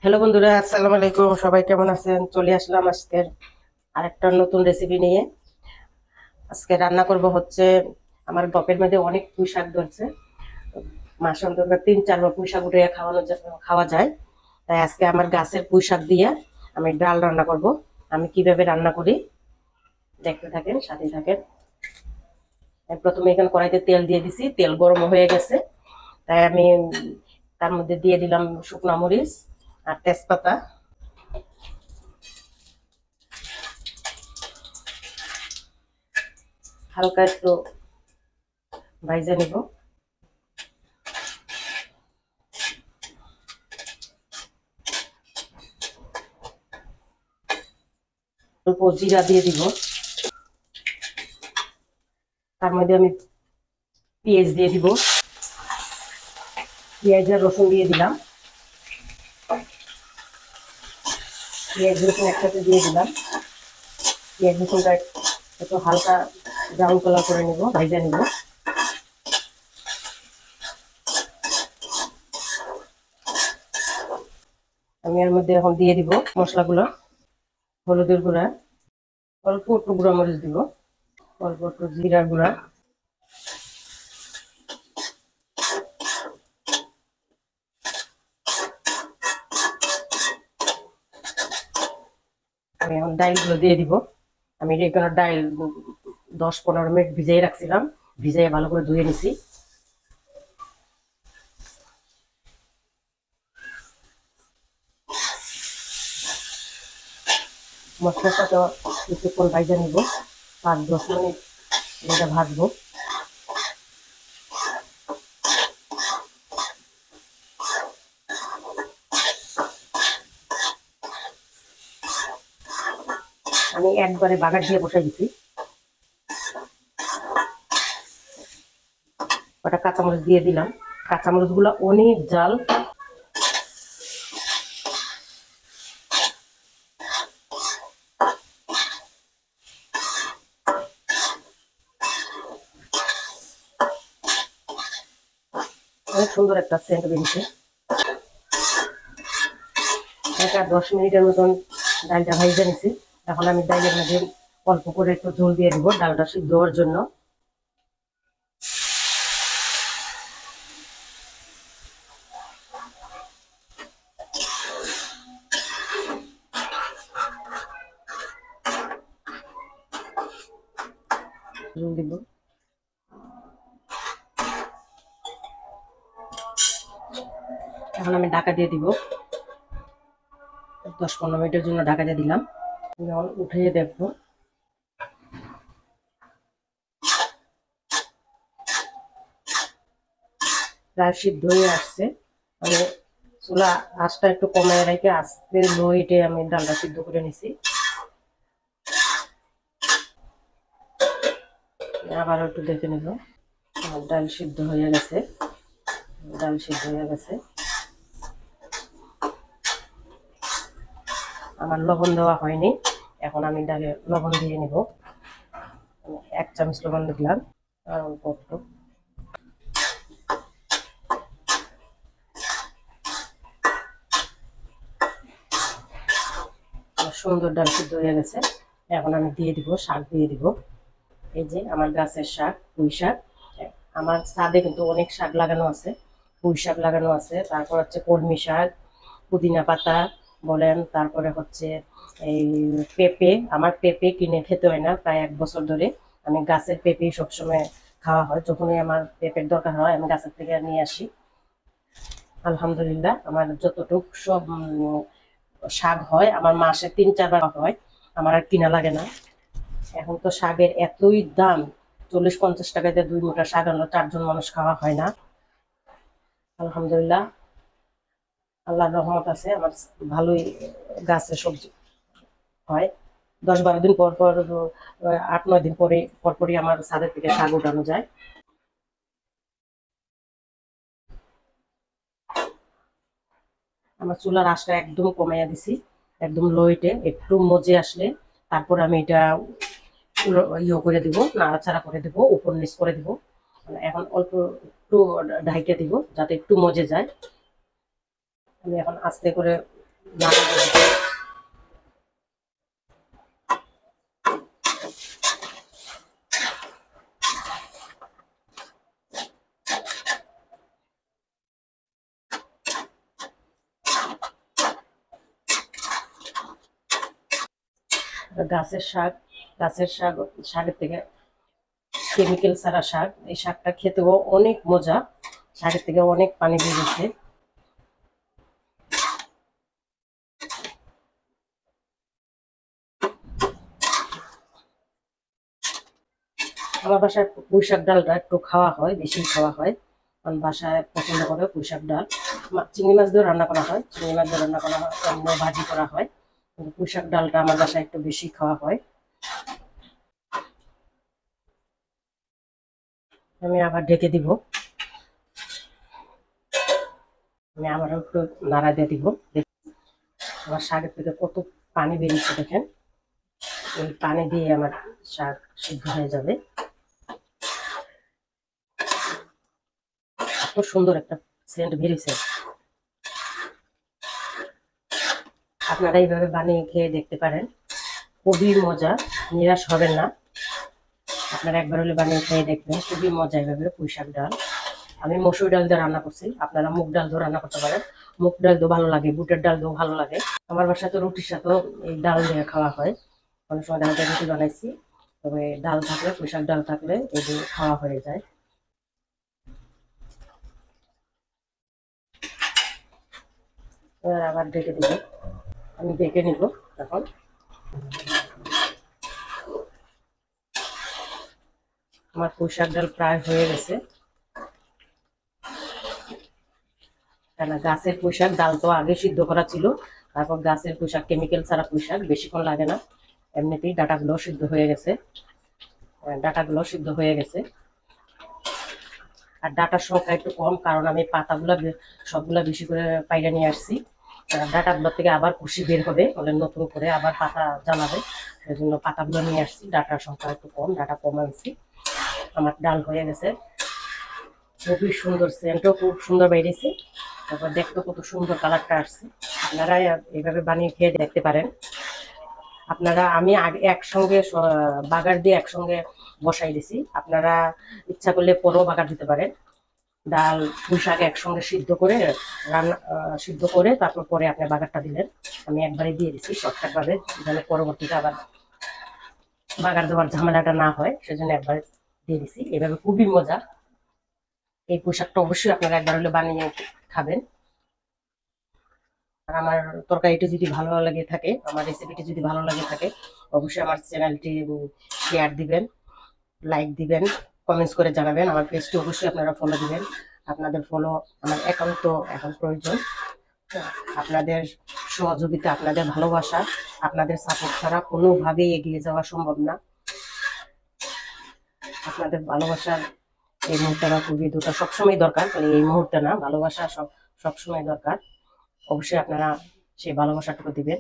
Hello বন্ধুরা, আসসালামু আলাইকুম। সবাই কেমন আছেন? চলে আসলাম আজকের আরেকটা নতুন রেসিপি নিয়ে। আজকে রান্না করব হচ্ছে, আমার টপের মধ্যে অনেক পুঁই শাক ধরছে। মাসে অন্তত 3-4 বার পুঁই শাক উঠে খাওয়া যায়। তাই আজকে আমার গাছের পুঁই শাক দিয়ে আমি ডাল রান্না করব। আমি কিভাবে রান্না করি দেখতে থাকেন, সাথে থাকেন। আমি প্রথমে এখানে কড়াইতে তেল দিয়ে দিছি, তেল গরম হয়ে গেছে। তাই আমি তার মধ্যে দিয়ে দিলাম শুকনো মরিচ আর তেজপাতা। হালকা একটু ভাইজে নেব। অল্প জিরা দিয়ে দিব। তার মধ্যে আমি পেঁয়াজ দিয়ে দিব। পেঁয়াজ আর রসুন দিয়ে দিলাম। পেঁয়াজ রসুন একসাথে দিয়ে দিলাম। পেঁয়াজ রসুনটা একটু হালকা ব্রাউন কালার করে নেব, ভাজা নেব। আমি এর মধ্যে এখন দিয়ে দিব মশলাগুলো। হলুদের গুঁড়া, অল্প একটু গুঁড়া মরিচ দিব, অল্প একটু জিরার গুঁড়া। আমি এখন ডাইলগুলো দিয়ে দিব। আমি এখানে ডাইল 10-15 মিনিট ভিজিয়ে রাখছিলাম, ভিজিয়ে ভালো করে ধুয়ে নিছি। মশলার সাথে কিছুক্ষণ ভাজা নিব, 5-10 মিনিট এটা ভাজবো। আমি একবারে বাগার দিয়ে বসাই দিছি। ওটা কাঁচামরিচ দিয়ে দিলাম। কাঁচামরিচ গুলো অনেক জাল। অনেক সুন্দর একটা সেন্ট বেরিয়েছে। 10 মিনিটের মতন ডালটা ভাইজা নিছি। এখন আমি ডালের মধ্যে অল্প করে একটু ঝোল দিয়ে দিব, ডালটা সিদ্ধ হওয়ার জন্য। ঝোল দিব। এখন আমি ঢাকা দিয়ে দিব। 10-15 মিনিটের জন্য ঢাকা দিয়ে দিলাম। যখন উঠিয়ে দেখবো, প্রায় সিদ্ধ হয়ে আসছে। আমি চুলা আঁচটা একটু কমায় রেখে আস্তে লো হিটে আমি ডালটা সিদ্ধ করে নিছি। আবার একটু দেখে নিব। ডাল সিদ্ধ হয়ে গেছে, ডাল সিদ্ধ হয়ে গেছে। আমার লবণ দেওয়া হয়নি, এখন আমি ডালে লবণ দিয়ে নিব। 1 চামচ লবণ দিলাম, আর অল্প একটু। সুন্দর ডাল সিদ্ধ হয়ে গেছে। এখন আমি দিয়ে দিব, শাক দিয়ে দিব। এই যে আমার গাছের শাক, পুঁই শাক। আমার ছাদে কিন্তু অনেক শাক লাগানো আছে। পুঁই শাক লাগানো আছে, তারপর হচ্ছে কলমি শাক, পুদিনা পাতা বলেন, তারপরে হচ্ছে এই পেঁপে। আমার পেঁপে কিনে খেতে হয় না, প্রায় 1 বছর ধরে আমি গাছের পেঁপে সবসময় খাওয়া হয়। যখনই আমার পেঁপের দরকার হয় আমি গাছের থেকে নিয়ে আসি। আলহামদুলিল্লাহ, আমার যতটুক সব শাক হয় আমার মাসে 3-4 বার হয়, আমার আর কিনা লাগে না। এখন তো শাকের এতই দাম, 40-50 টাকাতে 2 মুঠা শাক আনলো 4 জন মানুষ খাওয়া হয় না। আলহামদুলিল্লাহ, আল্লাহর রহমত আছে, আমার ভালোই গাছে সবজি হয়। 10-12 দিন পর পর, 8-9 দিন পরে পরপরই আমার ছাদের থেকে শাক উঠানো যায়। আমার চুলার আঁচটা একদম কমাইয়া দিছি, একদম লো হিটে। একটু মজে আসলে তারপর আমি এটা ইয়ে করে দিব, নাড়াচাড়া করে দিব, উপর নিচ করে দিব। এখন অল্প একটু ঢাইকে দিব যাতে একটু মজে যায়। আমি এখন আস্তে করে নাড়া দিয়ে দিচ্ছি। গাছের শাক, গাছের শাক, শাকের থেকে কেমিক্যাল ছাড়া শাক, এই শাকটা খেতেও অনেক মজা, শাকের থেকে অনেক পানি দিয়ে গেছে। আমার বাসায় পুঁই শাক ডালটা একটু খাওয়া হয়, বেশি খাওয়া হয়, কারণ বাসায় পছন্দ করে পুঁই শাক ডাল। চিংড়ি মাছ দিয়েও রান্না করা হয়, চিংড়ি মাছ দিয়ে রান্না করা হয়, অন্য ভাজি করা হয়, কিন্তু পুঁই শাক ডালটা আমার বাসায় একটু বেশি খাওয়া হয়। আমি আবার ঢেকে দিব, আমি আবারও একটু নাড়া দিয়ে দিব। আমার শাকের থেকে কত পানি বেরিয়েছে দেখেন, এই পানি দিয়ে আমার শাক সিদ্ধ হয়ে যাবে। এত সুন্দর একটা সেন্ট বেরিয়েছে। আপনারা এইভাবে বানিয়ে খেয়ে দেখতে পারেন, খুবই মজা, নিরাশ হবেন না। আপনারা একবার হলে বানিয়ে খেয়ে দেখবেন, খুবই মজা এইভাবে পুঁই শাক ডাল। আমি মসুর ডাল দিয়ে রান্না করছি, আপনারা মুগ ডাল দিয়েও রান্না করতে পারেন, মুগ ডাল দিয়েও ভালো লাগে, বুটের ডাল দিয়েও ভালো লাগে। আমার বাসায় তো রুটির সাথেও এই ডাল দিয়ে খাওয়া হয়, অনেক সময় দেখা যায় রুটি বানাইছি, তবে ডাল থাকলে, পুঁই শাক ডাল থাকলে এই দিয়ে খাওয়া হয়ে যায়। এবার আবার ঢেকে দিব, আমি ঢেকে নিব এখন। আমার পুঁই শাক ডাল প্রায় হয়ে গেছে, কেন গাছের পুঁই শাক, ডাল তো আগে সিদ্ধ করা ছিল, তারপর গাছের পুঁই শাক, কেমিক্যাল ছাড়া পুঁই শাক, বেশিক্ষণ লাগে না, এমনিতেই ডাটাগুলো সিদ্ধ হয়ে গেছে, ডাটাগুলো সিদ্ধ হয়ে গেছে। আর ডাটার সংখ্যা একটু কম, কারণ আমি পাতাগুলো সবগুলো বেশি করে পাইরা নিয়ে আসছি। ডাটাগুলো থেকে আবার কুশি বের হবে, বলে নতুন করে আবার পাতা জ্বালাবে, সেই জন্য পাতাগুলো নিয়ে আসছি। ডাটার সংখ্যা একটু কম, ডাটা কম আনছি। আমার ডাল হয়ে গেছে, খুবই সুন্দর, সেন্টও খুব সুন্দর বেরিয়েছে, তারপর দেখতে কত সুন্দর কালারটা আসছে। আপনারা এইভাবে বানিয়ে খেয়ে দেখতে পারেন। আপনারা, আমি আগে একসঙ্গে বাগার দিয়ে একসঙ্গে বসাই দিছি, আপনারা ইচ্ছা করলে পরেও বাগার দিতে পারেন। ডাল পুঁই শাক একসঙ্গে সিদ্ধ করে রান্না, সিদ্ধ করে তারপর পরে আপনি বাগারটা দিলেন। আমি একবারে দিয়ে দিচ্ছি শর্টকাট ভাবে, যেন পরবর্তীতে আবার বাগার দেওয়ার ঝামেলাটা না হয়, সেজন্য একবার দিয়ে দিছি। এভাবে খুবই মজা। এই পুঁই শাকটা অবশ্যই আপনারা একবার হলে বানিয়ে খাবেন। আর আমার তরকারিটি যদি ভালো লাগে থাকে, আমার রেসিপিটি যদি ভালো লাগে থাকে, অবশ্যই আমার চ্যানেলটি শেয়ার দিবেন, লাইক দিবেন, কমেন্টস করে জানাবেন। আমার পেজটি অবশ্যই আপনারা ফলো দিবেন, আপনাদের ফলো আমার একান্ত এখন প্রয়োজন। আপনাদের সহযোগিতা, আপনাদের ভালোবাসা, আপনাদের সাপোর্ট ছাড়া কোনোভাবেই এগিয়ে যাওয়া সম্ভব না। আপনাদের ভালোবাসার এই মুহূর্তটা খুবই দরকার, সবসময় দরকার, মানে এই মুহূর্তে না, ভালোবাসা সবসময় দরকার। অবশ্যই আপনারা সেই ভালোবাসাটুকু দিবেন।